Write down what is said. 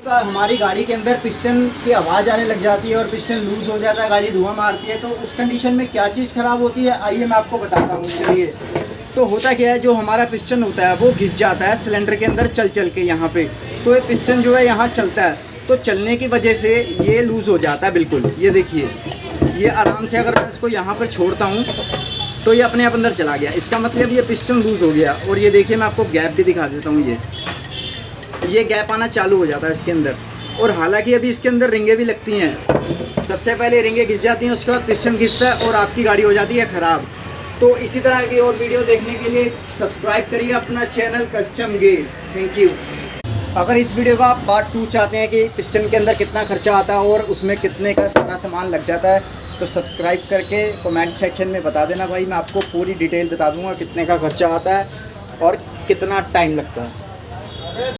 हमारी गाड़ी के अंदर पिस्टन की आवाज़ आने लग जाती है और पिस्टन लूज़ हो जाता है, गाड़ी धुआं मारती है, तो उस कंडीशन में क्या चीज़ ख़राब होती है आइए मैं आपको बताता हूँ। चलिए, तो होता क्या है, जो हमारा पिस्टन होता है वो घिस जाता है सिलेंडर के अंदर चल के यहाँ पे, तो ये पिस्टन जो है यहाँ चलता है, तो चलने की वजह से ये लूज़ हो जाता है बिल्कुल। ये देखिए, ये आराम से अगर मैं इसको यहाँ पर छोड़ता हूँ तो ये अपने आप अंदर चला गया, इसका मतलब ये पिस्टन लूज़ हो गया। और ये देखिए, मैं आपको गैप भी दिखा देता हूँ, ये गैप आना चालू हो जाता है इसके अंदर। और हालांकि अभी इसके अंदर रिंगें भी लगती हैं, सबसे पहले रिंगें घिस जाती हैं, उसके बाद पिस्टन घिसता है और आपकी गाड़ी हो जाती है ख़राब। तो इसी तरह की और वीडियो देखने के लिए सब्सक्राइब करिए अपना channel custom gear. Thank you. अगर इस वीडियो का पार्ट 2 चाहते हैं कि पिस्टन के अंदर कितना खर्चा आता है और उसमें कितने का सारा सामान लग जाता है, तो सब्सक्राइब करके कमेंट सेक्शन में बता देना भाई, मैं आपको पूरी डिटेल बता दूंगा कितने का खर्चा आता है और कितना टाइम लगता है।